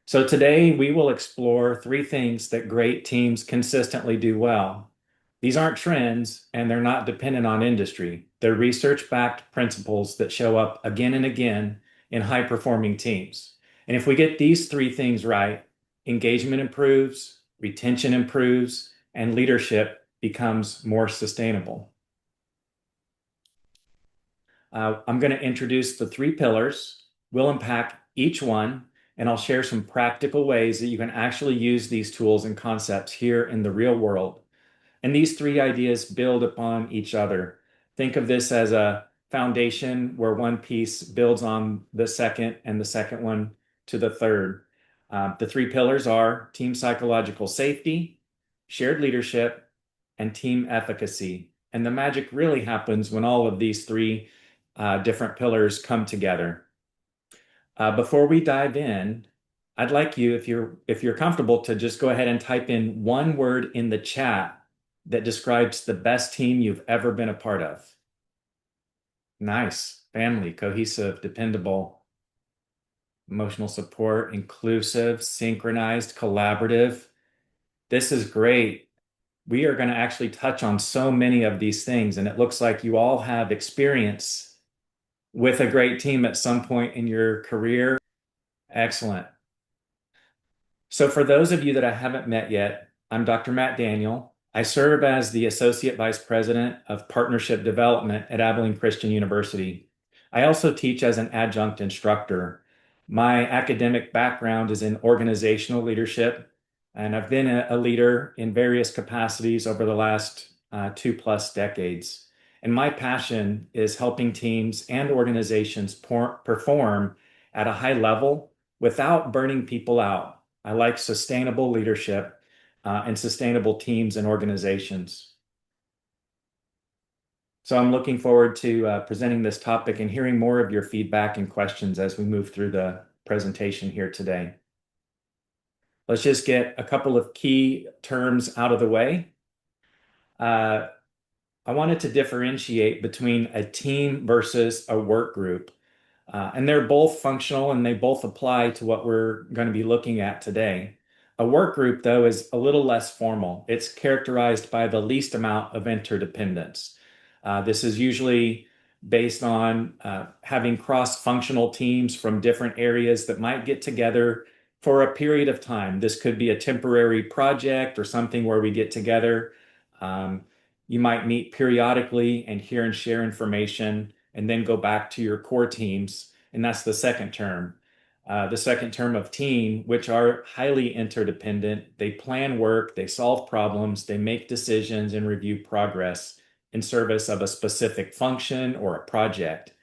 So today we will explore three things that great teams consistently do well. These aren't trends and they're not dependent on industry. They're research-backed principles that show up again and again in high-performing teams. And if we get these three things right, engagement improves, retention improves, and leadership becomes more sustainable. I'm going to introduce the three pillars. We'll unpack each one, and I'll share some practical ways that you can actually use these tools and concepts here in the real world. And these three ideas build upon each other. Think of this as a foundation where one piece builds on the second and the second one to the third. The three pillars are team psychological safety, shared leadership, and team efficacy. And the magic really happens when all of these three different pillars come together. Before we dive in, I'd like you, if you're comfortable, to just go ahead and type in one word in the chat that describes the best team you've ever been a part of. Nice. Family, cohesive, dependable, emotional support, inclusive, synchronized, collaborative. This is great. We are going to actually touch on so many of these things, and it looks like you all have experience with a great team at some point in your career. Excellent. So for those of you that I haven't met yet, I'm Dr. Matt Daniel. I serve as the Associate Vice President of Partnership Development at Abilene Christian University. I also teach as an adjunct instructor. My academic background is in organizational leadership, and I've been a leader in various capacities over the last 2+ decades. And my passion is helping teams and organizations perform at a high level without burning people out. I like sustainable leadership and sustainable teams and organizations. So I'm looking forward to presenting this topic and hearing more of your feedback and questions as we move through the presentation here today. Let's just get a couple of key terms out of the way. I wanted to differentiate between a team versus a work group. And they're both functional and they both apply to what we're going to be looking at today. A work group, though, is a little less formal. It's characterized by the least amount of interdependence. This is usually based on having cross-functional teams from different areas that might get together for a period of time. This could be a temporary project or something where we get together. You might meet periodically and hear and share information and then go back to your core teams. And that's the second term. The second term of team, which are highly interdependent. They plan work, they solve problems, they make decisions and review progress in service of a specific function or a project.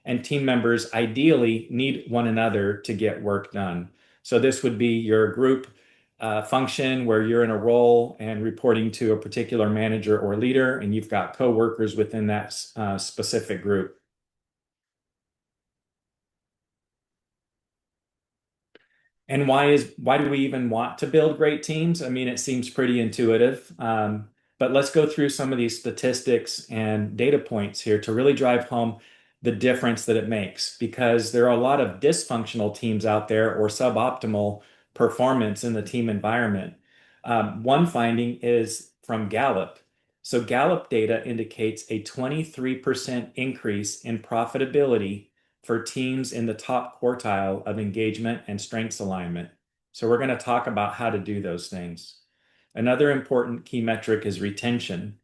And team members ideally need one another to get work done. So this would be your group function where you're in a role and reporting to a particular manager or leader, and you've got coworkers within that specific group. And why do we even want to build great teams? I mean, it seems pretty intuitive. But let's go through some of these statistics and data points here to really drive home the difference that it makes, because there are a lot of dysfunctional teams out there or suboptimal performance in the team environment. One finding is from Gallup. So Gallup data indicates a 23% increase in profitability for teams in the top quartile of engagement and strengths alignment. So we're going to talk about how to do those things. Another important key metric is retention.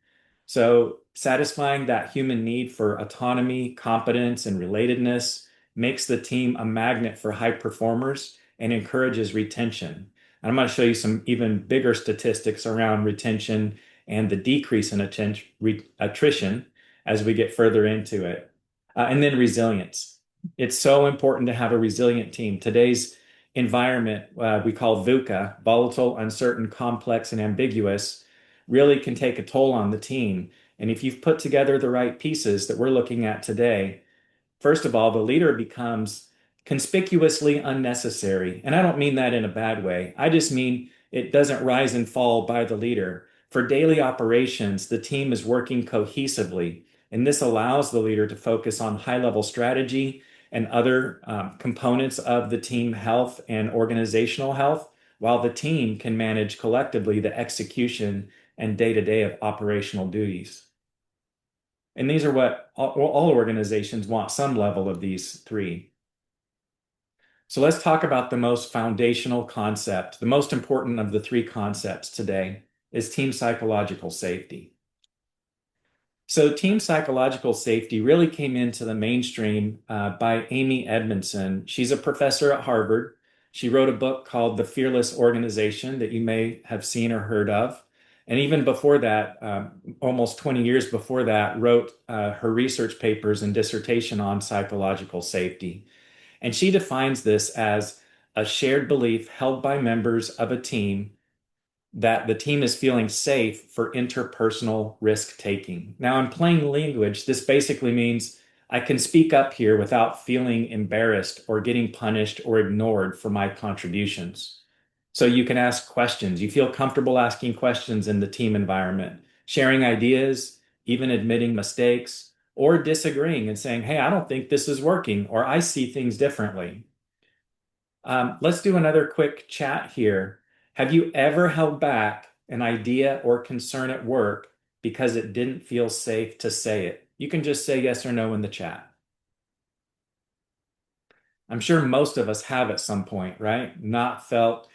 So satisfying that human need for autonomy, competence, and relatedness makes the team a magnet for high performers and encourages retention. And I'm going to show you some even bigger statistics around retention and the decrease in attrition as we get further into it. And then resilience. It's so important to have a resilient team. Today's environment, we call VUCA, volatile, uncertain, complex, and ambiguous, really can take a toll on the team. And if you've put together the right pieces that we're looking at today, first of all, the leader becomes conspicuously unnecessary. And I don't mean that in a bad way. I just mean it doesn't rise and fall by the leader. For daily operations, the team is working cohesively, and this allows the leader to focus on high-level strategy and other components of the team health and organizational health, while the team can manage collectively the execution and day-to-day of operational duties. And these are what all organizations want, some level of these three. So let's talk about the most foundational concept. The most important of the three concepts today is team psychological safety. So team psychological safety really came into the mainstream by Amy Edmondson. She's a professor at Harvard. She wrote a book called The Fearless Organization that you may have seen or heard of. And even before that, almost 20 years before that, wrote her research papers and dissertation on psychological safety. And she defines this as a shared belief held by members of a team that the team is feeling safe for interpersonal risk taking. Now, in plain language, this basically means I can speak up here without feeling embarrassed or getting punished or ignored for my contributions. So you can ask questions. You feel comfortable asking questions in the team environment, sharing ideas, even admitting mistakes, or disagreeing and saying, hey, I don't think this is working, or I see things differently. Let's do another quick chat here. Have you ever held back an idea or concern at work because it didn't feel safe to say it? You can just say yes or no in the chat. I'm sure most of us have at some point, right? Not felt.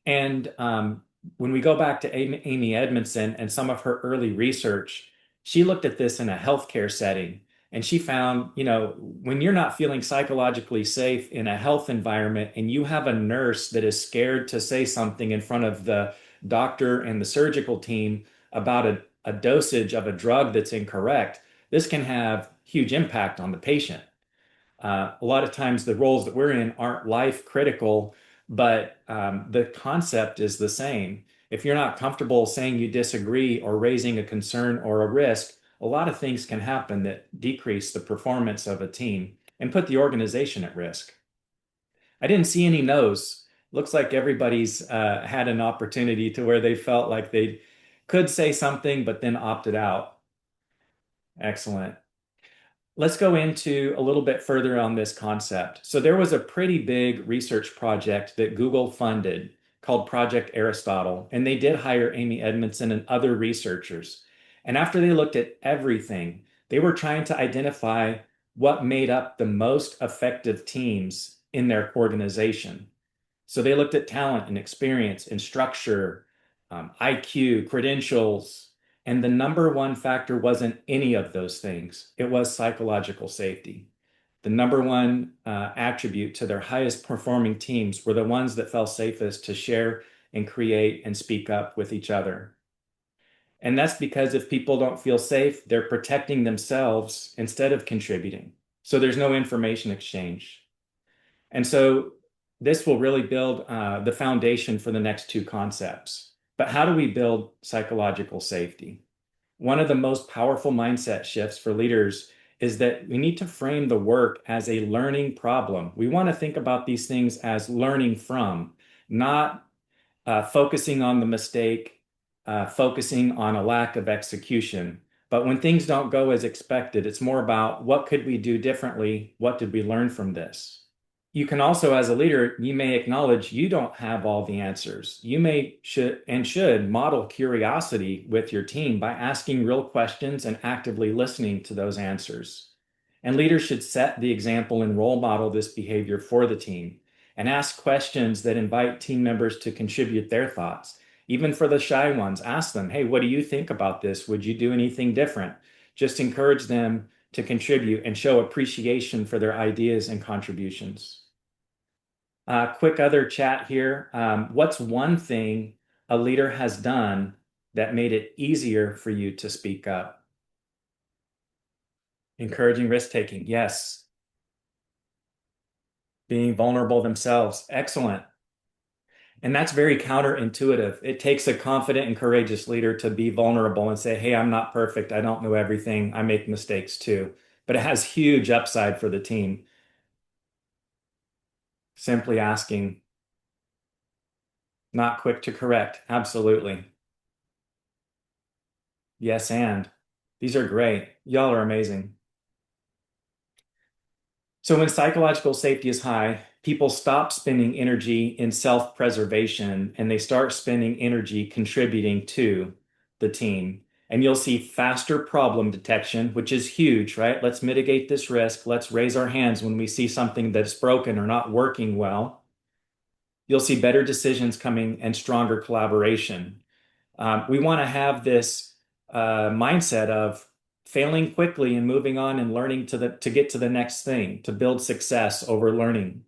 And when we go back to Amy Edmondson and some of her early research, she looked at this in a healthcare setting. And she found, when you're not feeling psychologically safe in a health environment and you have a nurse that is scared to say something in front of the doctor and the surgical team about a dosage of a drug that's incorrect, this can have huge impact on the patient. A lot of times the roles that we're in aren't life critical, but the concept is the same. If you're not comfortable saying you disagree or raising a concern or a risk, a lot of things can happen that decrease the performance of a team and put the organization at risk. I didn't see any no's. Looks like everybody's had an opportunity to where they felt like they could say something, but then opted out. Excellent. Let's go into a little bit further on this concept. So there was a pretty big research project that Google funded called Project Aristotle, and they did hire Amy Edmondson and other researchers. And after they looked at everything, they were trying to identify what made up the most effective teams in their organization. So they looked at talent and experience and structure, IQ, credentials, and the number one factor wasn't any of those things. It was psychological safety. The number one attribute to their highest performing teams were the ones that felt safest to share and create and speak up with each other. And that's because if people don't feel safe, they're protecting themselves instead of contributing. So there's no information exchange. And so this will really build the foundation for the next two concepts. But how do we build psychological safety? One of the most powerful mindset shifts for leaders is that we need to frame the work as a learning problem. We want to think about these things as learning from, not focusing on the mistake, focusing on a lack of execution. But when things don't go as expected, it's more about what could we do differently? What did we learn from this? You can also, as a leader, you may acknowledge you don't have all the answers. You may should model curiosity with your team by asking real questions and actively listening to those answers. And leaders should set the example and role model this behavior for the team and ask questions that invite team members to contribute their thoughts. Even for the shy ones, ask them, hey, what do you think about this? Would you do anything different? Just encourage them to contribute and show appreciation for their ideas and contributions. Quick other chat here. What's one thing a leader has done that made it easier for you to speak up? Encouraging risk taking. Yes. Being vulnerable themselves. Excellent. And that's very counterintuitive. It takes a confident and courageous leader to be vulnerable and say, hey, I'm not perfect. I don't know everything. I make mistakes too. But it has huge upside for the team. Simply asking, not quick to correct. Absolutely. Yes, and these are great. Y'all are amazing. So when psychological safety is high, people stop spending energy in self-preservation and they start spending energy contributing to the team. And you'll see faster problem detection, which is huge, right? Let's mitigate this risk. Let's raise our hands when we see something that's broken or not working well. You'll see better decisions coming and stronger collaboration. We want to have this mindset of failing quickly and moving on and learning to get to the next thing, to build success over learning.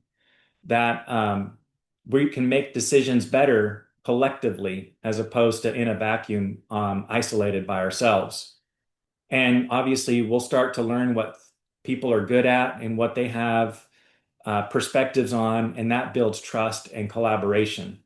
That we can make decisions better collectively as opposed to in a vacuum, isolated by ourselves. And obviously, we'll start to learn what people are good at and what they have perspectives on, and that builds trust and collaboration.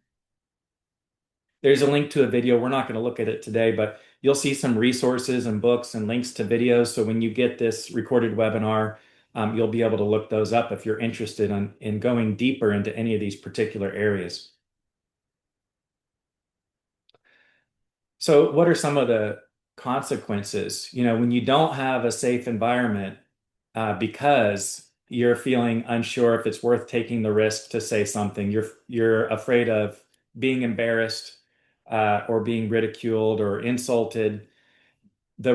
There's a link to a video. We're not going to look at it today, but you'll see some resources and books and links to videos. So when you get this recorded webinar, you'll be able to look those up if you're interested in going deeper into any of these particular areas. So what are some of the consequences? When you don't have a safe environment, because you're feeling unsure if it's worth taking the risk to say something, you're afraid of being embarrassed, or being ridiculed or insulted. The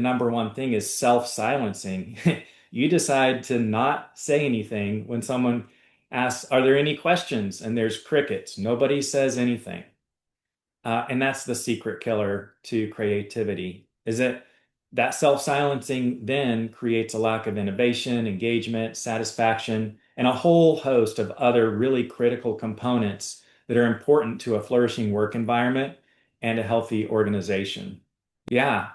number one thing is self-silencing. You decide to not say anything when someone asks, "Are there any questions?" And there's crickets. Nobody says anything. And that's the secret killer to creativity, is that self-silencing then creates a lack of innovation, engagement, satisfaction, and a whole host of other really critical components that are important to a flourishing work environment and a healthy organization. Yeah,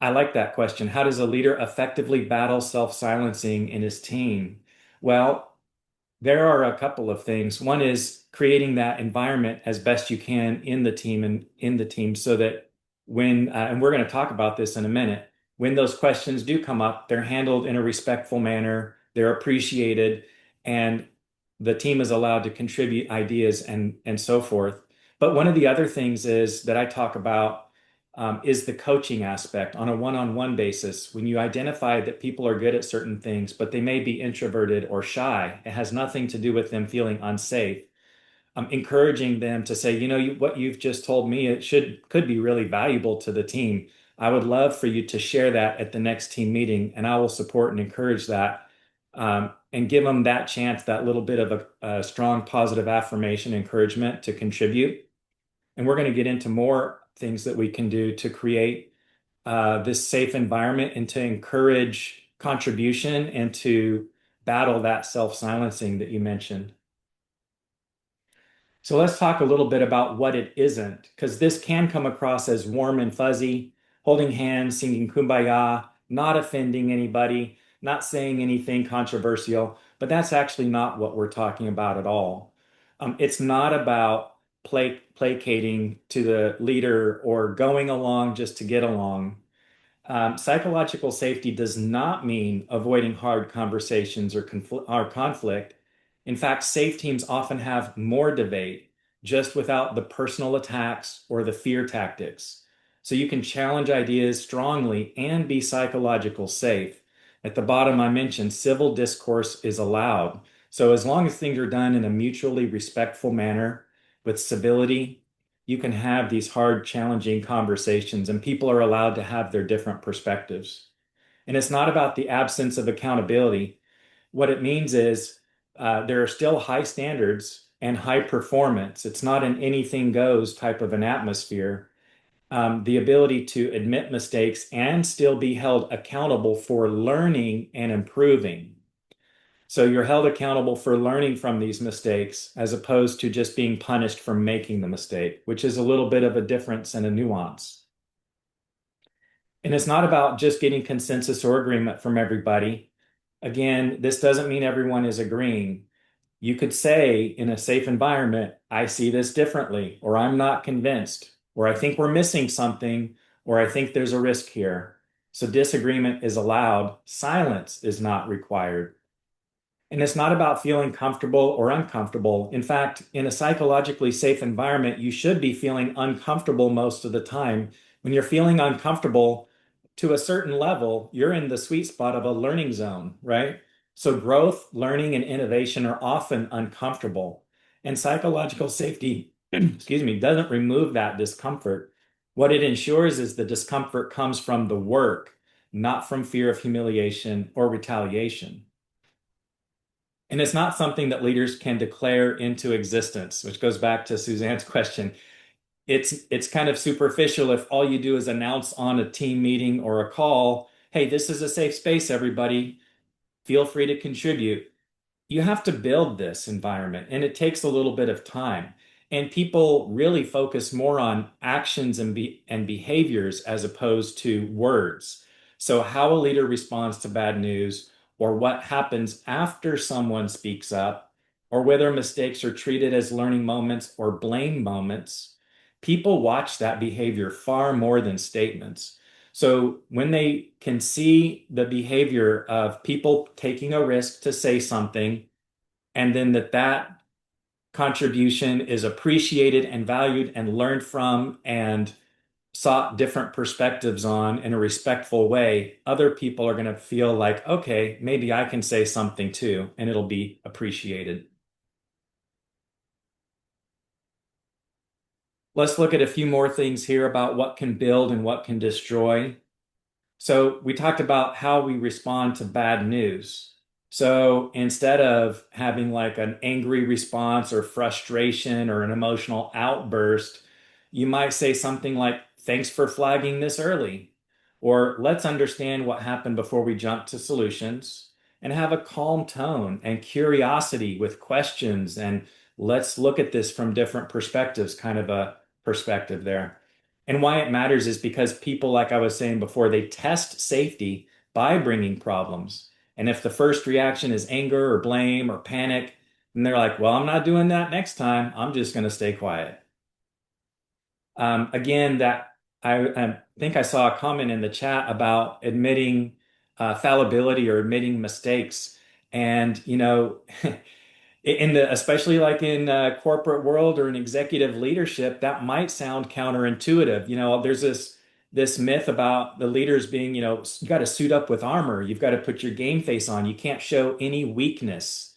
I like that question. How does a leader effectively battle self-silencing in his team? Well, there are a couple of things. One is creating that environment as best you can in the team and in the team so that and we're going to talk about this in a minute, when those questions do come up, they're handled in a respectful manner, they're appreciated, and the team is allowed to contribute ideas and so forth. But one of the other things is that I talk about, is the coaching aspect on a one-on-one basis. When you identify that people are good at certain things, but they may be introverted or shy, it has nothing to do with them feeling unsafe. Encouraging them to say, what you've just told me, could be really valuable to the team. I would love for you to share that at the next team meeting, and I will support and encourage that. And give them that chance, that little bit of a strong positive affirmation, encouragement to contribute. And we're going to get into more things that we can do to create this safe environment and to encourage contribution and to battle that self-silencing that you mentioned. So let's talk a little bit about what it isn't, because this can come across as warm and fuzzy, holding hands, singing Kumbaya, not offending anybody, not saying anything controversial, but that's actually not what we're talking about at all. It's not about placating to the leader or going along just to get along. Psychological safety does not mean avoiding hard conversations or conflict. In fact, safe teams often have more debate just without the personal attacks or the fear tactics. So you can challenge ideas strongly and be psychological safe. At the bottom, I mentioned civil discourse is allowed. So as long as things are done in a mutually respectful manner with civility, you can have these hard, challenging conversations, and people are allowed to have their different perspectives. And it's not about the absence of accountability. What it means is there are still high standards and high performance. It's not an anything goes type of an atmosphere. The ability to admit mistakes and still be held accountable for learning and improving. So you're held accountable for learning from these mistakes as opposed to just being punished for making the mistake, which is a little bit of a difference and a nuance. And it's not about just getting consensus or agreement from everybody. Again, this doesn't mean everyone is agreeing. You could say in a safe environment, "I see this differently," or "I'm not convinced," or "I think we're missing something," or "I think there's a risk here." So disagreement is allowed. Silence is not required. And it's not about feeling comfortable or uncomfortable. In fact, in a psychologically safe environment, you should be feeling uncomfortable most of the time. When you're feeling uncomfortable to a certain level, you're in the sweet spot of a learning zone, right? So growth, learning, and innovation are often uncomfortable. And psychological safety, excuse me, doesn't remove that discomfort. What it ensures is the discomfort comes from the work, not from fear of humiliation or retaliation. And it's not something that leaders can declare into existence, which goes back to Suzanne's question. It's kind of superficial if all you do is announce on a team meeting or a call, hey, this is a safe space, everybody. Feel free to contribute. You have to build this environment, and it takes a little bit of time. And people really focus more on actions and behaviors as opposed to words. So how a leader responds to bad news, or what happens after someone speaks up, or whether mistakes are treated as learning moments or blame moments, people watch that behavior far more than statements. So when they can see the behavior of people taking a risk to say something, and then that contribution is appreciated and valued and learned from and sought different perspectives on in a respectful way, other people are going to feel like, okay, maybe I can say something too, and it'll be appreciated. Let's look at a few more things here about what can build and what can destroy. So we talked about how we respond to bad news. So instead of having like an angry response or frustration or an emotional outburst, you might say something like, thanks for flagging this early, or let's understand what happened before we jump to solutions, and have a calm tone and curiosity with questions. And let's look at this from different perspectives, kind of a perspective there. And why it matters is because people, like I was saying before, they test safety by bringing problems. And if the first reaction is anger or blame or panic, and they're like, well, I'm not doing that next time. I'm just going to stay quiet. Again, that I think I saw a comment in the chat about admitting fallibility or admitting mistakes. And, in the especially like in corporate world or in executive leadership, that might sound counterintuitive. There's this myth about the leaders being, you got to suit up with armor. You've got to put your game face on. You can't show any weakness.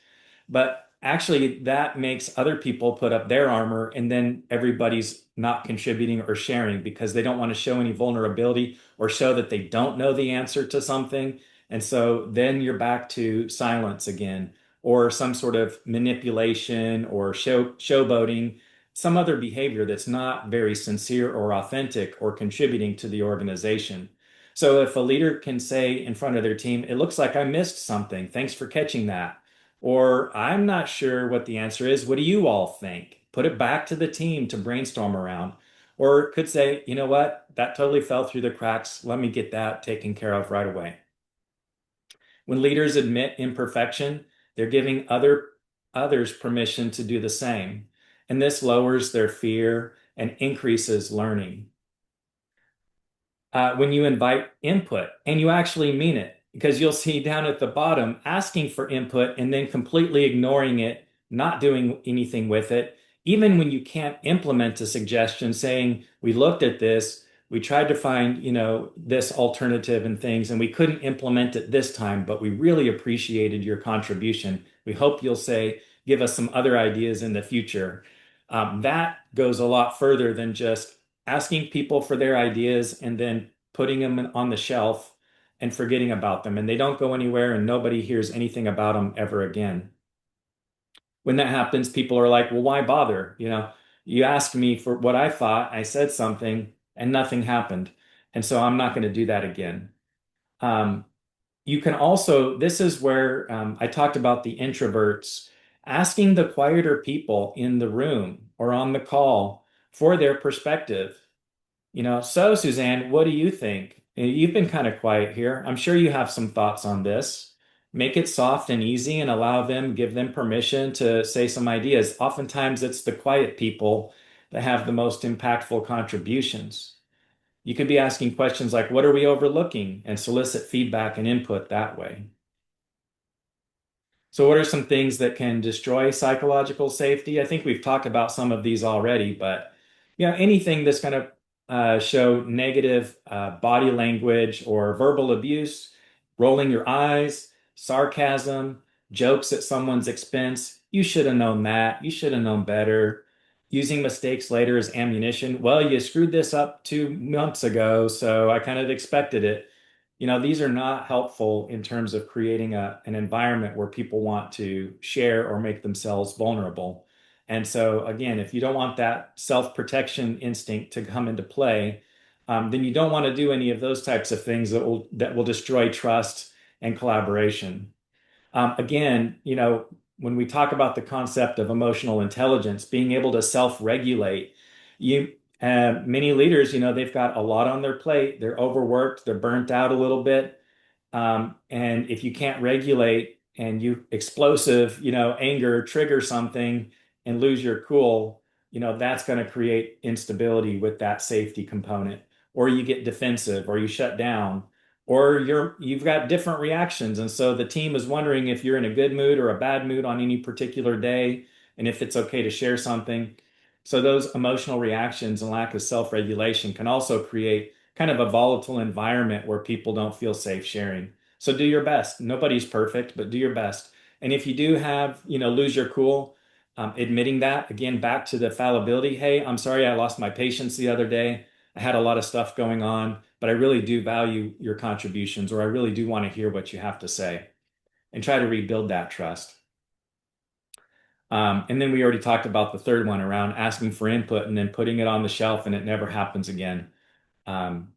But actually, that makes other people put up their armor, and then everybody's not contributing or sharing because they don't want to show any vulnerability or show that they don't know the answer to something. And so then you're back to silence again, or some sort of manipulation or showboating, some other behavior that's not very sincere or authentic or contributing to the organization. So if a leader can say in front of their team, it looks like I missed something. Thanks for catching that. Or I'm not sure what the answer is. What do you all think? Put it back to the team to brainstorm around. Or could say, you know what? That totally fell through the cracks. Let me get that taken care of right away. When leaders admit imperfection, they're giving others permission to do the same. And this lowers their fear and increases learning. When you invite input and you actually mean it, because you'll see down at the bottom asking for input and then completely ignoring it, not doing anything with it. Even when you can't implement a suggestion, saying, we looked at this, we tried to find, this alternative and things, and we couldn't implement it this time, but we really appreciated your contribution. We hope you'll give us some other ideas in the future. That goes a lot further than just asking people for their ideas and then putting them on the shelf and forgetting about them. And they don't go anywhere and nobody hears anything about them ever again. When that happens, people are like, well, why bother? You asked me for what I thought, I said something, and nothing happened. And so I'm not going to do that again. Um, you can also, this is where I talked about the introverts, asking the quieter people in the room or on the call for their perspective. So Suzanne, what do you think? You've been kind of quiet here. I'm sure you have some thoughts on this. Make it soft and easy and give them permission to say some ideas. Oftentimes, it's the quiet people that have the most impactful contributions. You could be asking questions like, what are we overlooking? And solicit feedback and input that way. So, what are some things that can destroy psychological safety? I think we've talked about some of these already, but anything that's going to show negative body language or verbal abuse, rolling your eyes, sarcasm, jokes at someone's expense. You should have known that. You should have known better. Using mistakes later as ammunition. Well, you screwed this up 2 months ago, so I kind of expected it. These are not helpful in terms of creating an environment where people want to share or make themselves vulnerable. And so, again, if you don't want that self-protection instinct to come into play, then you don't want to do any of those types of things that will destroy trust and collaboration. Again, when we talk about the concept of emotional intelligence, being able to self-regulate, you many leaders, they've got a lot on their plate. They're overworked, they're burnt out a little bit. And if you can't regulate and you explosive, anger, trigger something and lose your cool, that's going to create instability with that safety component. Or you get defensive or you shut down or you've got different reactions. And so the team is wondering if you're in a good mood or a bad mood on any particular day and if it's okay to share something. So those emotional reactions and lack of self-regulation can also create kind of a volatile environment where people don't feel safe sharing. So do your best. Nobody's perfect, but do your best. And if you do have, lose your cool, admitting that, again, back to the fallibility. Hey, I'm sorry I lost my patience the other day. I had a lot of stuff going on, but I really do value your contributions, or I really do want to hear what you have to say, and try to rebuild that trust. And then we already talked about the third one around asking for input and then putting it on the shelf and it never happens again. Um,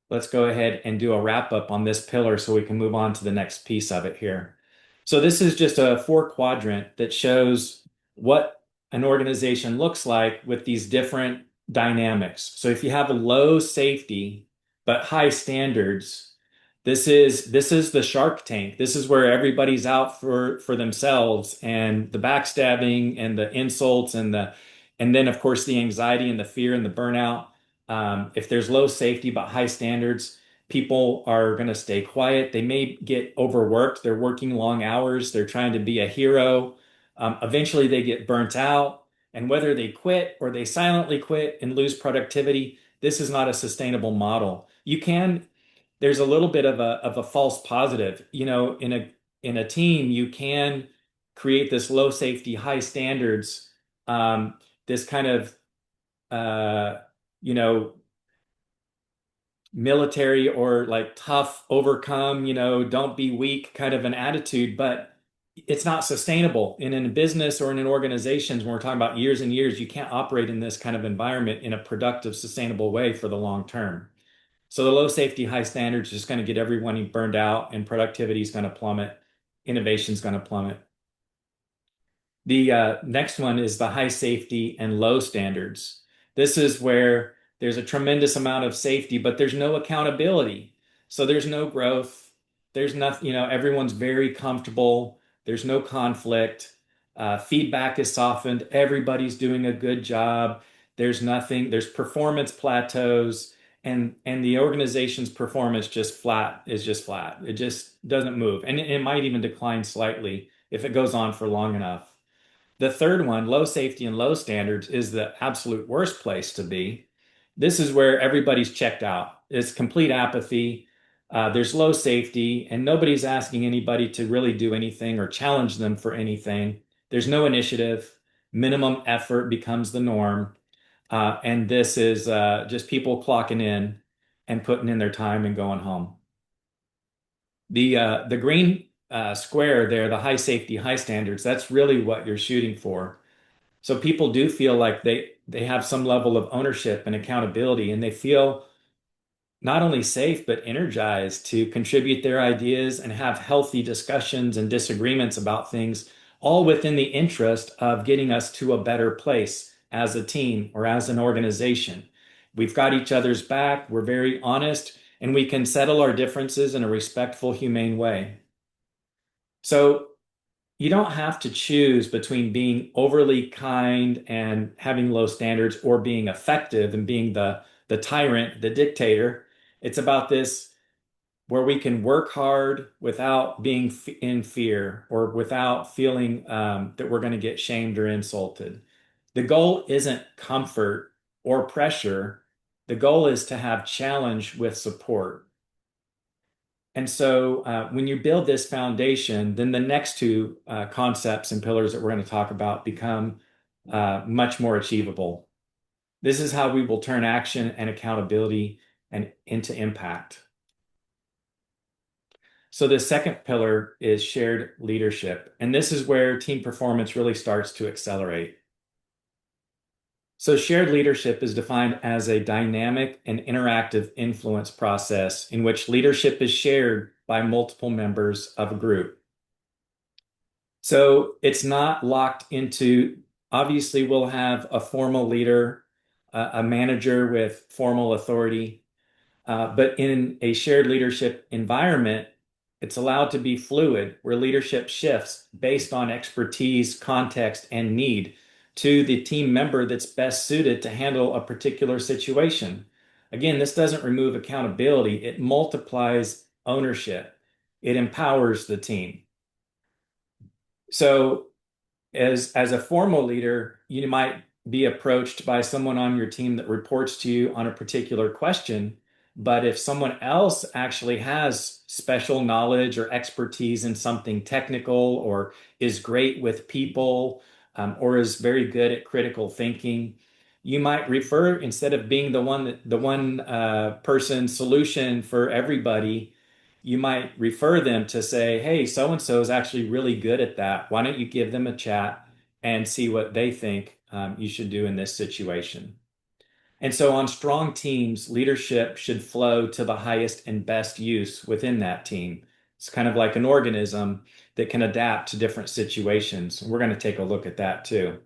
let's go ahead and do a wrap up on this pillar so we can move on to the next piece of it here. So this is just a 4 quadrant that shows what an organization looks like with these different dynamics. So if you have a low safety but high standards, this is the Shark Tank. This is where everybody's out for themselves, and the backstabbing and the insults and then of course the anxiety and the fear and the burnout. If there's low safety but high standards, people are going to stay quiet. They may get overworked. They're working long hours. They're trying to be a hero. Eventually, they get burnt out. And whether they quit or they silently quit and lose productivity, this is not a sustainable model. There's a little bit of a false positive. In a team, you can create this low safety, high standards, this kind of uh, you know, military or like tough, overcome, don't be weak kind of an attitude, but it's not sustainable. And in a business or in an organization, when we're talking about years and years, you can't operate in this kind of environment in a productive, sustainable way for the long term. So the low safety, high standards is just going to get everyone burned out and productivity is going to plummet. Innovation is going to plummet. The next one is the high safety and low standards. This is where there's a tremendous amount of safety, but there's no accountability. So there's no growth. There's nothing, everyone's very comfortable. There's no conflict. Feedback is softened. Everybody's doing a good job. There's performance plateaus, and the organization's performance is just flat. It just doesn't move. And it might even decline slightly if it goes on for long enough. The third one, low safety and low standards, is the absolute worst place to be. This is where everybody's checked out. It's complete apathy. There's low safety, and nobody's asking anybody to really do anything or challenge them for anything. There's no initiative. Minimum effort becomes the norm. And this is just people clocking in and putting in their time and going home. The green square there, the high safety, high standards, that's really what you're shooting for. So people do feel like they have some level of ownership and accountability, and they feel not only safe but energized to contribute their ideas and have healthy discussions and disagreements about things, all within the interest of getting us to a better place as a team or as an organization. We've got each other's back, we're very honest, and we can settle our differences in a respectful, humane way. So you don't have to choose between being overly kind and having low standards or being effective and being the tyrant, the dictator. It's about this where we can work hard without being in fear or without feeling that we're going to get shamed or insulted. The goal isn't comfort or pressure. The goal is to have challenge with support. And so when you build this foundation, then the next two concepts and pillars that we're going to talk about become much more achievable. This is how we will turn action and accountability and into impact. So the second pillar is shared leadership, and this is where team performance really starts to accelerate. So shared leadership is defined as a dynamic and interactive influence process in which leadership is shared by multiple members of a group. So it's not locked into, obviously, we'll have a formal leader, a manager with formal authority, but in a shared leadership environment, it's allowed to be fluid, where leadership shifts based on expertise, context, and need to the team member that's best suited to handle a particular situation. Again, this doesn't remove accountability, it multiplies ownership, it empowers the team. So as a formal leader, you might be approached by someone on your team that reports to you on a particular question. But if someone else actually has special knowledge or expertise in something technical, or is great with people, or is very good at critical thinking, you might refer, instead of being the one person solution for everybody, you might refer them to say, hey, so and so is actually really good at that. Why don't you give them a chat and see what they think you should do in this situation? And so on strong teams, leadership should flow to the highest and best use within that team. It's kind of like an organism that can adapt to different situations. We're going to take a look at that too.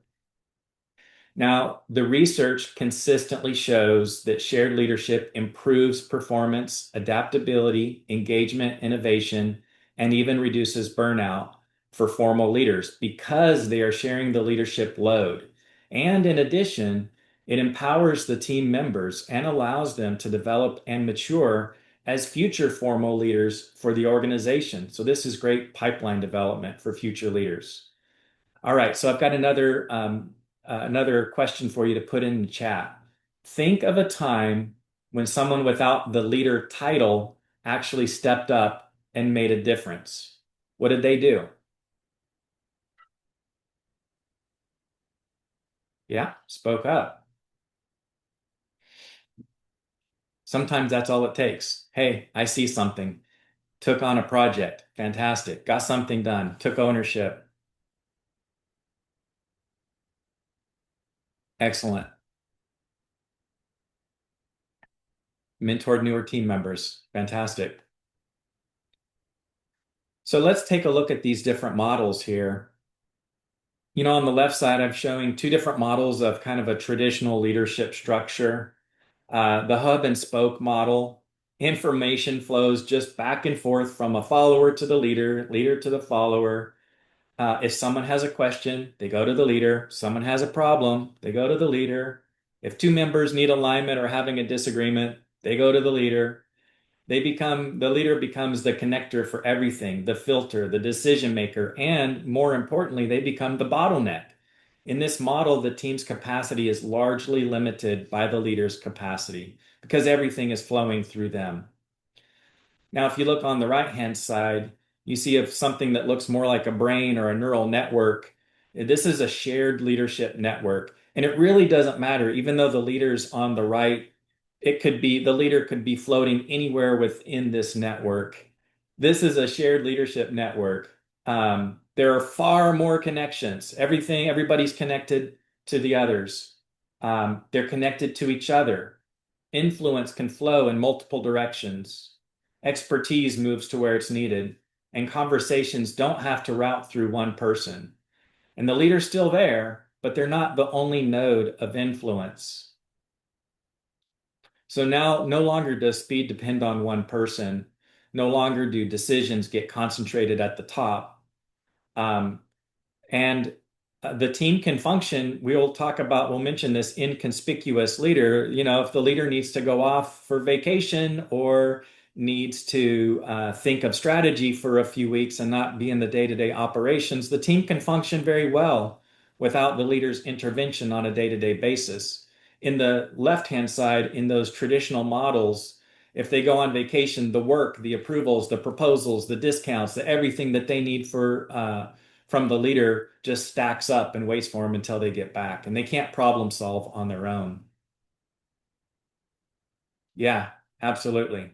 Now, the research consistently shows that shared leadership improves performance, adaptability, engagement, innovation, and even reduces burnout for formal leaders because they are sharing the leadership load. And in addition, it empowers the team members and allows them to develop and mature as future formal leaders for the organization. So this is great pipeline development for future leaders. All right, so I've got another question for you to put in the chat. Think of a time when someone without the leader title actually stepped up and made a difference. What did they do? Yeah, spoke up. Sometimes that's all it takes. Hey, I see something. Took on a project. Fantastic. Got something done. Took ownership. Excellent. Mentored newer team members. Fantastic. So let's take a look at these different models here. On the left side, I'm showing two different models of kind of a traditional leadership structure. The hub and spoke model, information flows just back and forth from a follower to the leader, leader to the follower. If someone has a question, they go to the leader. Someone has a problem, they go to the leader. If two members need alignment or having a disagreement, they go to the leader. The leader becomes the connector for everything, the filter, the decision maker, and more importantly, they become the bottleneck. In this model, the team's capacity is largely limited by the leader's capacity because everything is flowing through them. Now, if you look on the right-hand side, you see if something that looks more like a brain or a neural network. This is a shared leadership network. And it really doesn't matter, even though the leader's on the right, the leader could be floating anywhere within this network. This is a shared leadership network. There are far more connections. Everybody's connected to the others. They're connected to each other. Influence can flow in multiple directions. Expertise moves to where it's needed, and conversations don't have to route through one person. And the leader's still there, but they're not the only node of influence. So now no longer does speed depend on one person. No longer do decisions get concentrated at the top. And the team can function. We'll mention this inconspicuous leader. If the leader needs to go off for vacation or needs to think of strategy for a few weeks and not be in the day-to-day operations, the team can function very well without the leader's intervention on a day-to-day basis. In the left-hand side, in those traditional models, if they go on vacation, the work, the approvals, the proposals, the discounts, the everything that they need for from the leader just stacks up and waits for them until they get back, and they can't problem solve on their own. Yeah, absolutely.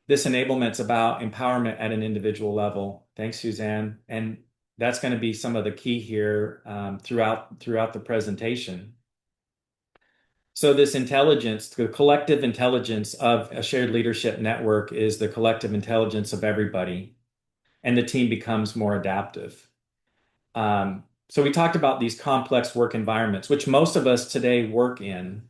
This enablement's about empowerment at an individual level. Thanks, Suzanne. And that's going to be some of the key here throughout the presentation. So this intelligence, the collective intelligence of a shared leadership network is the collective intelligence of everybody, and the team becomes more adaptive. So we talked about these complex work environments, which most of us today work in.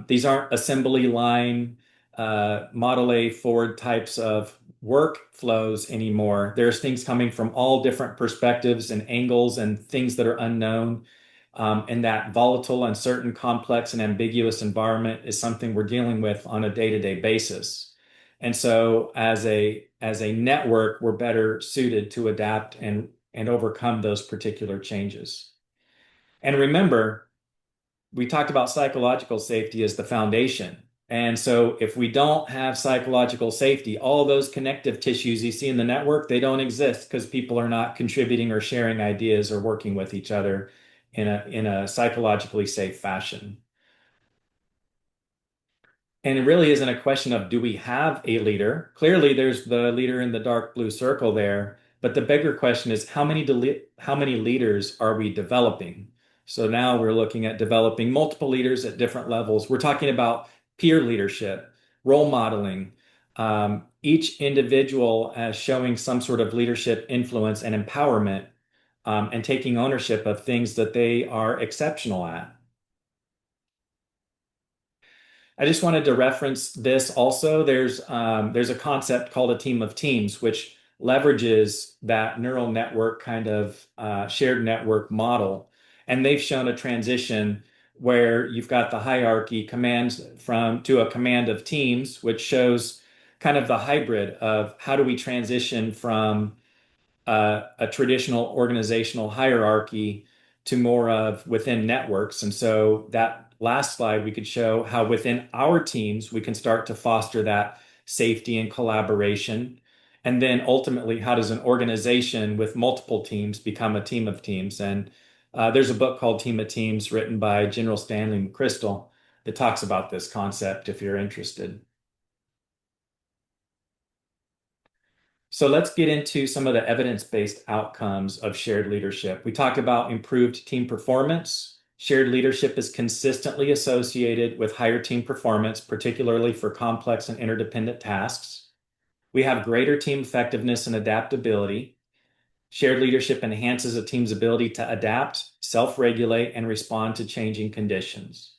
These aren't assembly line, Model A Ford types of workflows anymore. There's things coming from all different perspectives and angles and things that are unknown. And that volatile, uncertain, complex, and ambiguous environment is something we're dealing with on a day-to-day basis. And so as a network, we're better suited to adapt and overcome those particular changes. And remember, we talked about psychological safety as the foundation. And so if we don't have psychological safety, all those connective tissues you see in the network, they don't exist because people are not contributing or sharing ideas or working with each other in a psychologically safe fashion. And it really isn't a question of do we have a leader? Clearly, there's the leader in the dark blue circle there. But the bigger question is how many leaders are we developing? So now we're looking at developing multiple leaders at different levels. We're talking about peer leadership, role modeling, each individual as showing some sort of leadership influence and empowerment, and taking ownership of things that they are exceptional at. I just wanted to reference this also. There's a concept called a team of teams, which leverages that neural network kind of shared network model. And they've shown a transition where you've got the hierarchy commands from to a command of teams, which shows kind of the hybrid of how do we transition from a traditional organizational hierarchy to more of within networks. And so that last slide, we could show how within our teams, we can start to foster that safety and collaboration. And then ultimately, how does an organization with multiple teams become a team of teams? And there's a book called Team of Teams written by General Stanley McChrystal that talks about this concept if you're interested. So let's get into some of the evidence-based outcomes of shared leadership. We talked about improved team performance. Shared leadership is consistently associated with higher team performance, particularly for complex and interdependent tasks. We have greater team effectiveness and adaptability. Shared leadership enhances a team's ability to adapt, self-regulate, and respond to changing conditions.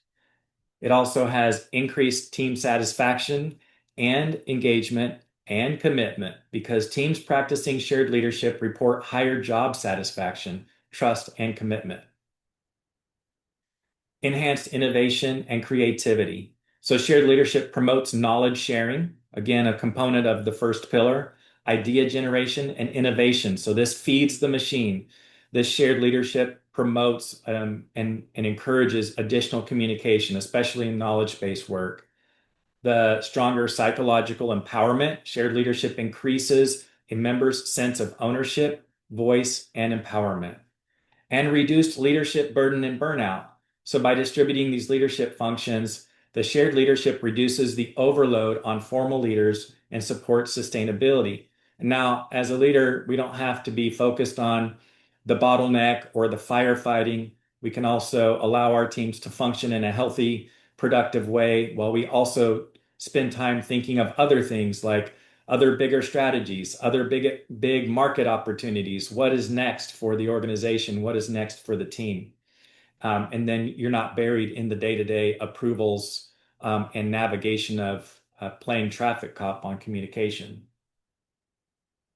It also has increased team satisfaction and engagement and commitment because teams practicing shared leadership report higher job satisfaction, trust, and commitment. Enhanced innovation and creativity. So shared leadership promotes knowledge sharing, again, a component of the first pillar, idea generation and innovation. So this feeds the machine. This shared leadership promotes and encourages additional communication, especially in knowledge-based work. The stronger psychological empowerment, shared leadership increases a member's sense of ownership, voice, and empowerment, and reduced leadership burden and burnout. So by distributing these leadership functions, the shared leadership reduces the overload on formal leaders and supports sustainability. And now, as a leader, we don't have to be focused on the bottleneck or the firefighting. We can also allow our teams to function in a healthy, productive way while we also spend time thinking of other things like other bigger strategies, other big market opportunities. What is next for the organization? What is next for the team? And then you're not buried in the day-to-day approvals and navigation of playing traffic cop on communication.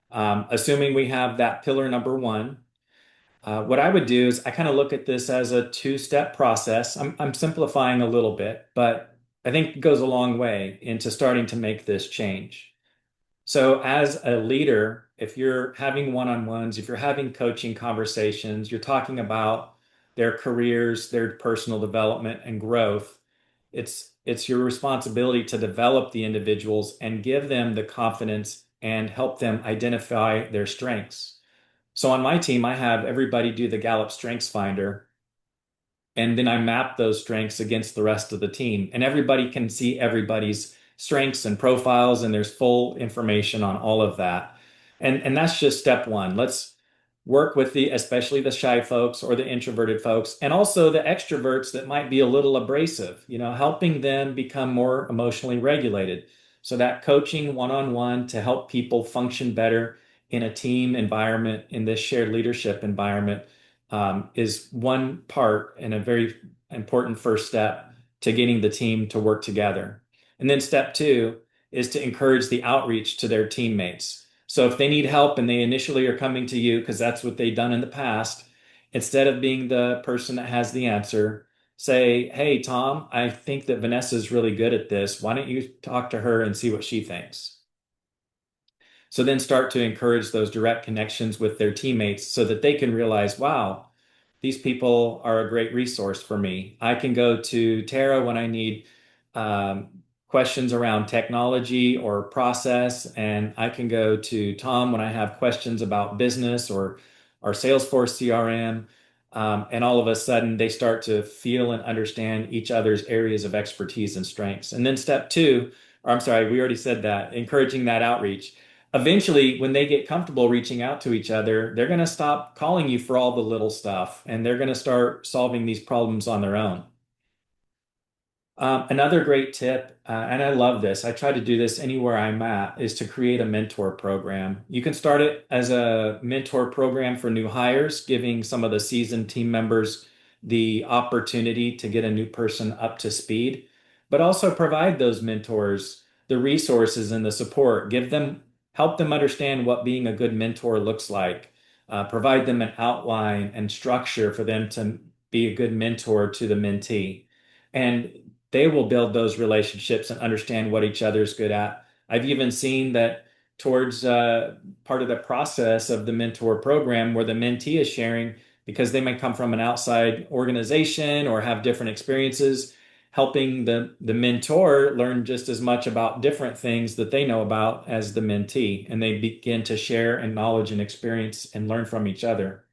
Assuming we have that pillar number one, what I would do is I kind of look at this as a two-step process. I'm simplifying a little bit, but I think it goes a long way into starting to make this change. So as a leader, if you're having one-on-ones, if you're having coaching conversations, you're talking about their careers, their personal development and growth, it's your responsibility to develop the individuals and give them the confidence and help them identify their strengths. So on my team, I have everybody do the Gallup Strengths Finder, and then I map those strengths against the rest of the team. And everybody can see everybody's strengths and profiles, and there's full information on all of that. And that's just step one. Let's work with especially the shy folks or the introverted folks, and also the extroverts that might be a little abrasive, helping them become more emotionally regulated. So that coaching one-on-one to help people function better in a team environment, in this shared leadership environment, is one part and a very important first step to getting the team to work together. And then step two is to encourage the outreach to their teammates. So if they need help and they initially are coming to you because that's what they've done in the past, instead of being the person that has the answer, say, "Hey, Tom, I think that Vanessa's really good at this. Why don't you talk to her and see what she thinks?" So then start to encourage those direct connections with their teammates so that they can realize, wow, these people are a great resource for me. I can go to Tara when I need um, questions around technology or process, and I can go to Tom when I have questions about business or our Salesforce CRM. And all of a sudden, they start to feel and understand each other's areas of expertise and strengths. And then step two, or I'm sorry, we already said that, encouraging that outreach. Eventually, when they get comfortable reaching out to each other, they're going to stop calling you for all the little stuff and they're going to start solving these problems on their own. Another great tip, and I love this, I try to do this anywhere I'm at, is to create a mentor program. You can start it as a mentor program for new hires, giving some of the seasoned team members the opportunity to get a new person up to speed, but also provide those mentors the resources and the support. Help them understand what being a good mentor looks like. Provide them an outline and structure for them to be a good mentor to the mentee. And they will build those relationships and understand what each other's good at. I've even seen that towards part of the process of the mentor program where the mentee is sharing, because they may come from an outside organization or have different experiences, helping the mentor learn just as much about different things that they know about as the mentee, and they begin to share in knowledge and experience and learn from each other.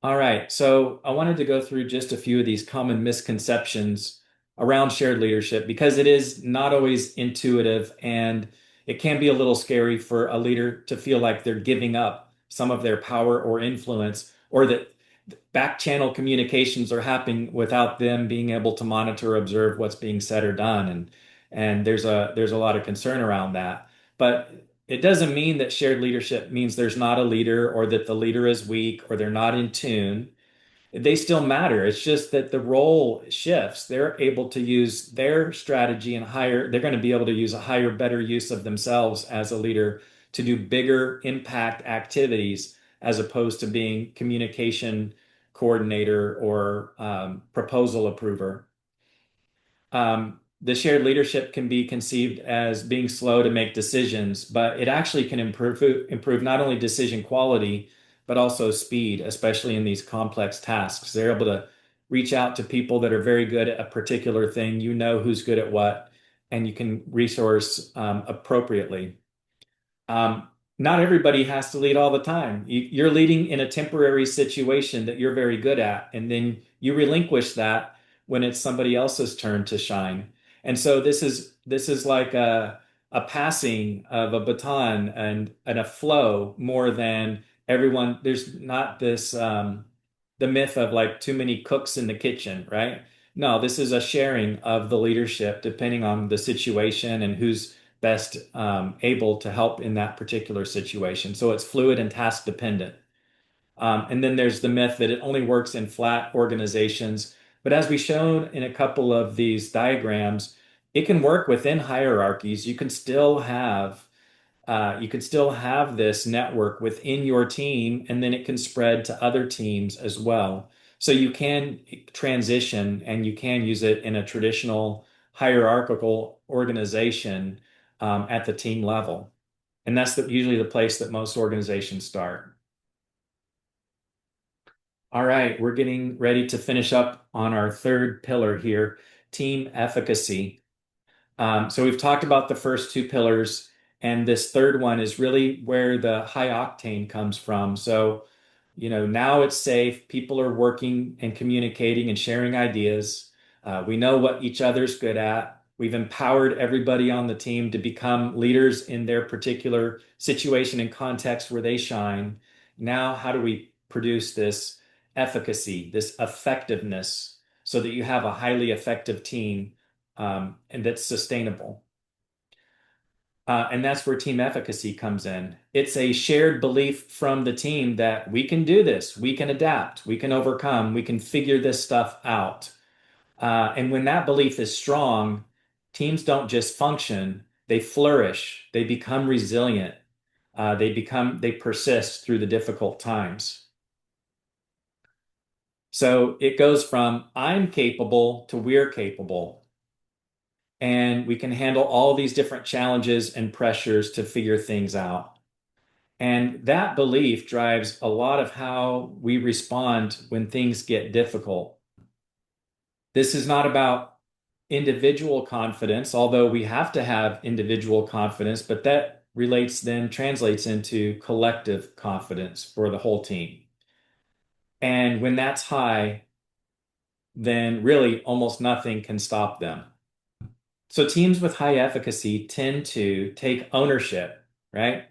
All right, so I wanted to go through just a few of these common misconceptions around shared leadership because it is not always intuitive and it can be a little scary for a leader to feel like they're giving up some of their power or influence, or that back channel communications are happening without them being able to monitor or observe what's being said or done. And there's a lot of concern around that. But it doesn't mean that shared leadership means there's not a leader or that the leader is weak or they're not in tune. They still matter. It's just that the role shifts. They're able to use their strategy and they're going to be able to use a higher, better use of themselves as a leader to do bigger impact activities as opposed to being communication coordinator or proposal approver. The shared leadership can be conceived as being slow to make decisions, but it actually can improve not only decision quality, but also speed, especially in these complex tasks. They're able to reach out to people that are very good at a particular thing. You know who's good at what, and you can resource appropriately. Um, Not everybody has to lead all the time. You're leading in a temporary situation that you're very good at, and then you relinquish that when it's somebody else's turn to shine. And so this is like a passing of a baton and a flow more than everyone. There's not this the myth of like too many cooks in the kitchen, right? No, this is a sharing of the leadership depending on the situation and who's best able to help in that particular situation. So it's fluid and task dependent. And then there's the myth that it only works in flat organizations. But as we shown in a couple of these diagrams, it can work within hierarchies. You can still have this network within your team, and then it can spread to other teams as well. So you can transition and you can use it in a traditional hierarchical organization at the team level. And that's usually the place that most organizations start. All right, we're getting ready to finish up on our third pillar here, team efficacy. So we've talked about the first two pillars, and this third one is really where the high octane comes from. So, now it's safe. People are working and communicating and sharing ideas. We know what each other's good at. We've empowered everybody on the team to become leaders in their particular situation and context where they shine. Now, how do we produce this efficacy, this effectiveness, so that you have a highly effective team? And that's sustainable. And that's where team efficacy comes in. It's a shared belief from the team that we can do this, we can adapt, we can overcome, we can figure this stuff out. And when that belief is strong, teams don't just function, they flourish, they become resilient, they persist through the difficult times. So it goes from I'm capable to we're capable, and we can handle all these different challenges and pressures to figure things out. And that belief drives a lot of how we respond when things get difficult. This is not about individual confidence, although we have to have individual confidence, but that translates into collective confidence for the whole team. And when that's high, then really almost nothing can stop them. So teams with high efficacy tend to take ownership, right?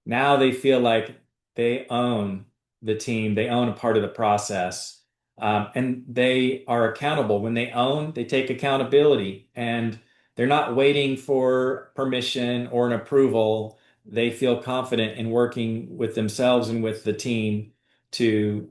Now they feel like they own the team, they own a part of the process, and they are accountable. When they own, they take accountability, and they're not waiting for permission or an approval. They feel confident in working with themselves and with the team to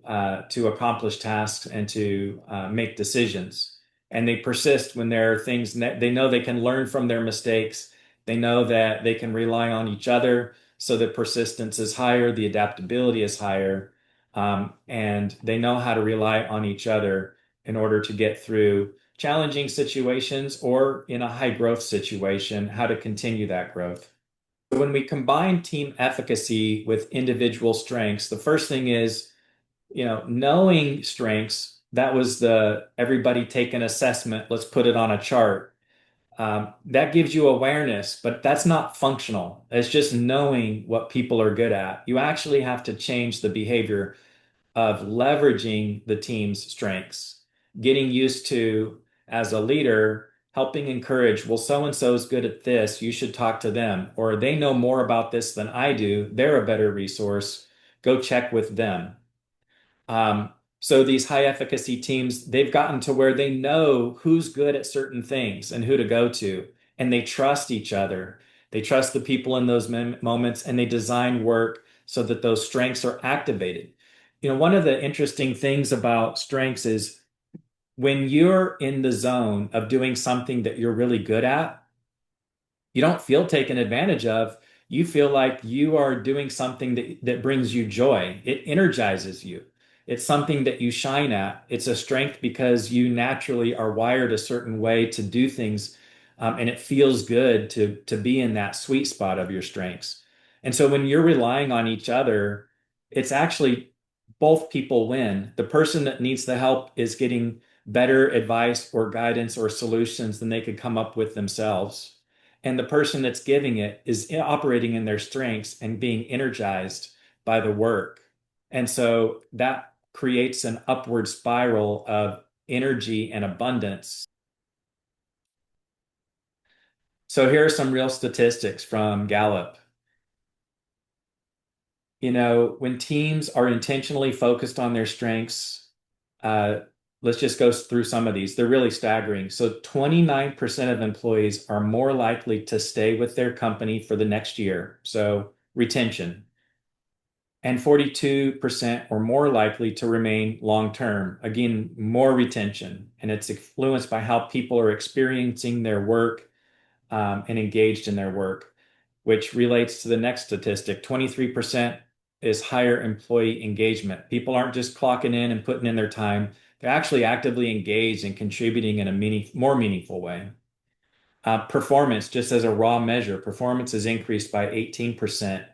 accomplish tasks and to make decisions. And they persist when there are things that they know they can learn from their mistakes. They know that they can rely on each other, so the persistence is higher, the adaptability is higher, and they know how to rely on each other in order to get through challenging situations or in a high growth situation, how to continue that growth. When we combine team efficacy with individual strengths, the first thing is, knowing strengths. That was the everybody take an assessment, let's put it on a chart. That gives you awareness, but that's not functional. It's just knowing what people are good at. You actually have to change the behavior of leveraging the team's strengths, getting used to, as a leader, helping encourage, well, so and so is good at this, you should talk to them, or they know more about this than I do, they're a better resource, go check with them. So these high efficacy teams, they've gotten to where they know who's good at certain things and who to go to, and they trust each other. They trust the people in those moments, and they design work so that those strengths are activated. One of the interesting things about strengths is when you're in the zone of doing something that you're really good at, you don't feel taken advantage of. You feel like you are doing something that brings you joy. It energizes you. It's something that you shine at. It's a strength because you naturally are wired a certain way to do things, and it feels good to be in that sweet spot of your strengths. And so when you're relying on each other, it's actually both people win. The person that needs the help is getting better advice or guidance or solutions than they could come up with themselves, and the person that's giving it is operating in their strengths and being energized by the work. And so that creates an upward spiral of energy and abundance. So here are some real statistics from Gallup. When teams are intentionally focused on their strengths, uh, let's just go through some of these. They're really staggering. So 29% of employees are more likely to stay with their company for the next year. So retention. And 42% are more likely to remain long term. Again, more retention. And it's influenced by how people are experiencing their work, and engaged in their work, which relates to the next statistic. 23% is higher employee engagement. People aren't just clocking in and putting in their time. They're actually actively engaged and contributing in a more meaningful way. Performance, just as a raw measure, performance has increased by 18%.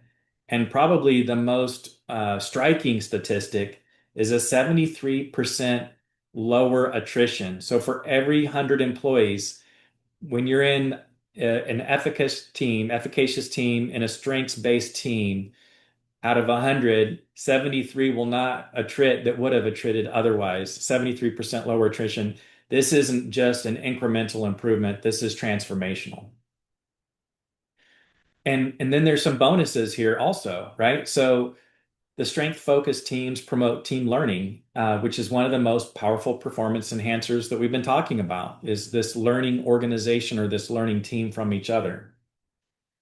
And probably the most striking statistic is a 73% lower attrition. So for every 100 employees, when you're in an efficacious team in a strengths-based team, out of 100, 73 will not attrit that would have attrited otherwise, 73% lower attrition. This isn't just an incremental improvement. This is transformational. And then there's some bonuses here also, right? So the strength focused teams promote team learning, which is one of the most powerful performance enhancers that we've been talking about, is this learning organization or this learning team from each other.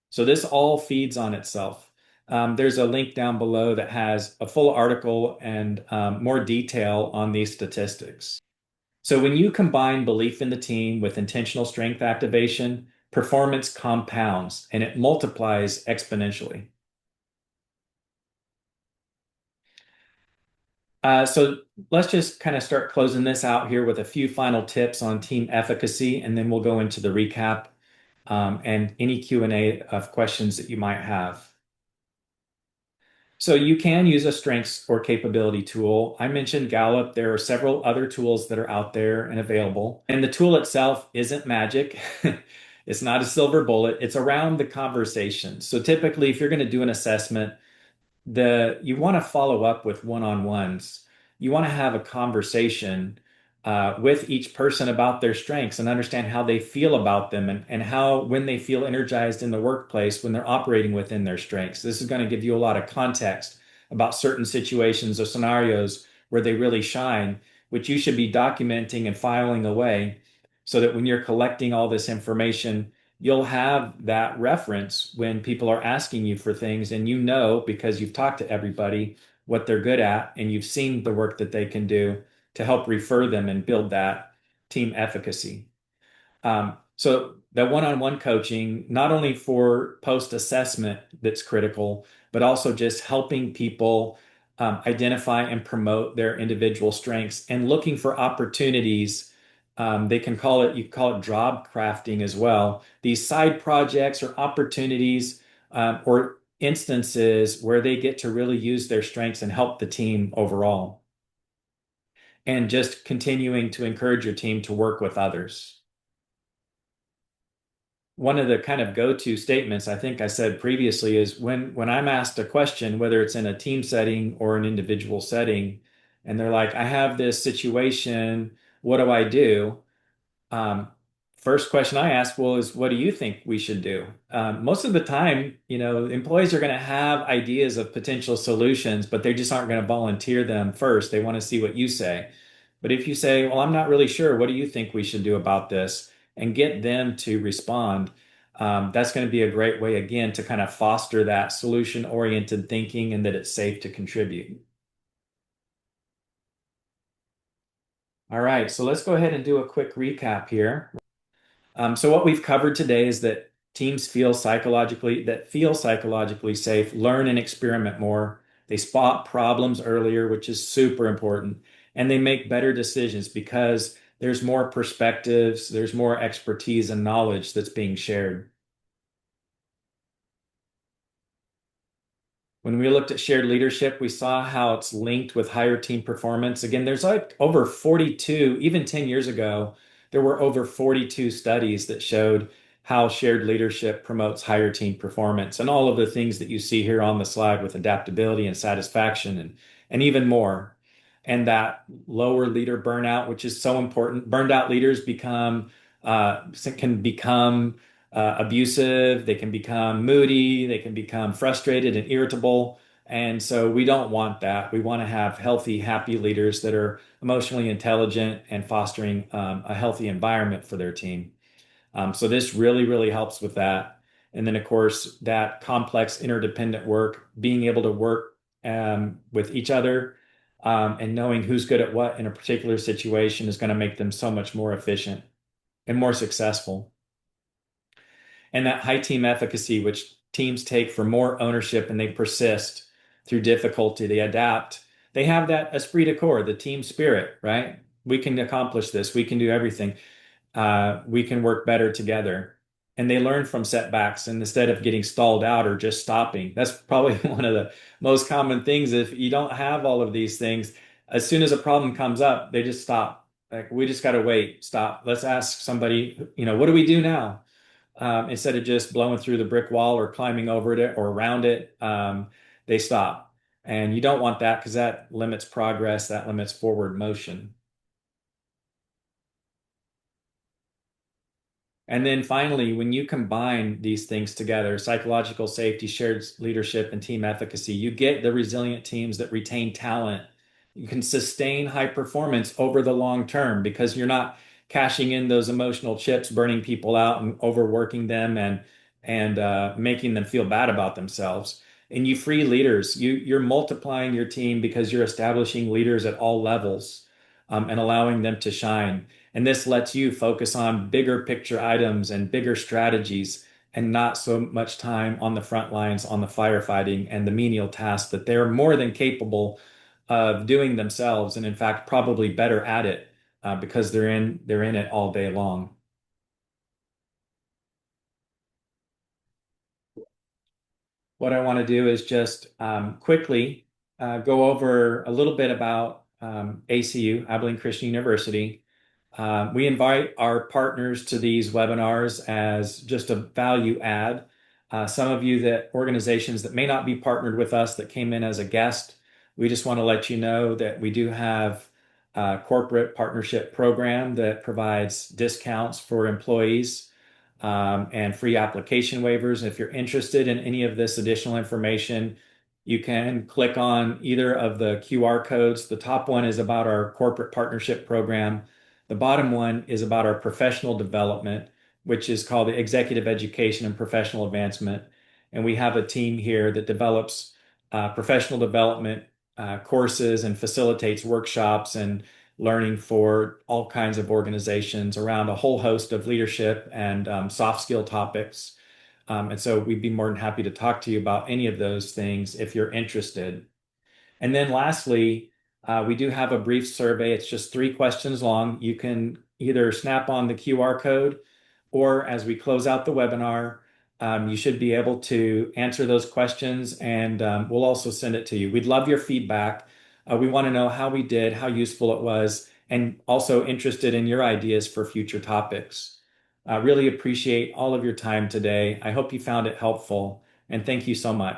So this all feeds on itself. There's a link down below that has a full article and more detail on these statistics. So when you combine belief in the team with intentional strength activation, performance compounds and it multiplies exponentially. So let's just kind of start closing this out here with a few final tips on team efficacy, and then we'll go into the recap and any Q&A of questions that you might have. So you can use a strengths or capability tool. I mentioned Gallup. There are several other tools that are out there and available. And the tool itself isn't magic. It's not a silver bullet. It's around the conversation. So typically, if you're going to do an assessment, you want to follow up with one-on-ones. You want to have a conversation with each person about their strengths and understand how they feel about them and how when they feel energized in the workplace when they're operating within their strengths. This is going to give you a lot of context about certain situations or scenarios where they really shine, which you should be documenting and filing away so that when you're collecting all this information, you'll have that reference when people are asking you for things, and you know because you've talked to everybody what they're good at and you've seen the work that they can do to help refer them and build that team efficacy. So that one-on-one coaching, not only for post-assessment that's critical, but also just helping people identify and promote their individual strengths and looking for opportunities. They can call it, you call it job crafting as well. These side projects or opportunities or instances where they get to really use their strengths and help the team overall. And just continuing to encourage your team to work with others. One of the kind of go-to statements I think I said previously is when I'm asked a question, whether it's in a team setting or an individual setting, and they're like, I have this situation, what do I do? Um, First question I ask, well, is what do you think we should do? Most of the time, employees are going to have ideas of potential solutions, but they just aren't going to volunteer them first. They want to see what you say. But if you say, well, I'm not really sure, what do you think we should do about this? And get them to respond, that's going to be a great way, again, to kind of foster that solution-oriented thinking and that it's safe to contribute. All right, so let's go ahead and do a quick recap here. So what we've covered today is that teams feel psychologically safe, learn and experiment more. They spot problems earlier, which is super important, and they make better decisions because there's more perspectives, there's more expertise and knowledge that's being shared. When we looked at shared leadership, we saw how it's linked with higher team performance. Again, there's like over 42, even 10 years ago, there were over 42 studies that showed how shared leadership promotes higher team performance and all of the things that you see here on the slide with adaptability and satisfaction and even more. And that lower leader burnout, which is so important. Burned out leaders can become abusive, they can become moody, they can become frustrated and irritable. And so we don't want that. We want to have healthy, happy leaders that are emotionally intelligent and fostering a healthy environment for their team. So this really, really helps with that. And then, of course, that complex interdependent work, being able to work with each other and knowing who's good at what in a particular situation is going to make them so much more efficient and more successful. And that high team efficacy, which teams take for more ownership and they persist through difficulty, they adapt. They have that esprit de corps, the team spirit, right? We can accomplish this. We can do everything. We can work better together. And they learn from setbacks and instead of getting stalled out or just stopping. That's probably one of the most common things. If you don't have all of these things, as soon as a problem comes up, they just stop. Like, we just got to wait, stop. Let's ask somebody, what do we do now? Instead of just blowing through the brick wall or climbing over it or around it, they stop. And you don't want that because that limits progress, that limits forward motion. And then finally, when you combine these things together, psychological safety, shared leadership, and team efficacy, you get the resilient teams that retain talent. You can sustain high performance over the long term because you're not cashing in those emotional chips, burning people out and overworking them and making them feel bad about themselves. And you free leaders. You're multiplying your team because you're establishing leaders at all levels, and allowing them to shine. And this lets you focus on bigger picture items and bigger strategies and not so much time on the front lines, on the firefighting and the menial tasks that they're more than capable of doing themselves. And in fact, probably better at it because they're in it all day long. What I want to do is just quickly go over a little bit about ACU, Abilene Christian University. We invite our partners to these webinars as just a value add. Some of you that organizations that may not be partnered with us that came in as a guest, we just want to let you know that we do have a corporate partnership program that provides discounts for employees and free application waivers. If you're interested in any of this additional information, you can click on either of the QR codes. The top one is about our corporate partnership program. The bottom one is about our professional development, which is called the Executive Education and Professional Advancement. And we have a team here that develops professional development courses and facilitates workshops and learning for all kinds of organizations around a whole host of leadership and soft skill topics. And so we'd be more than happy to talk to you about any of those things if you're interested. And then lastly, we do have a brief survey. It's just 3 questions long. You can either snap on the QR code, or as we close out the webinar, you should be able to answer those questions and we'll also send it to you. We'd love your feedback. We want to know how we did, how useful it was, and also interested in your ideas for future topics. Really appreciate all of your time today. I hope you found it helpful, and thank you so much.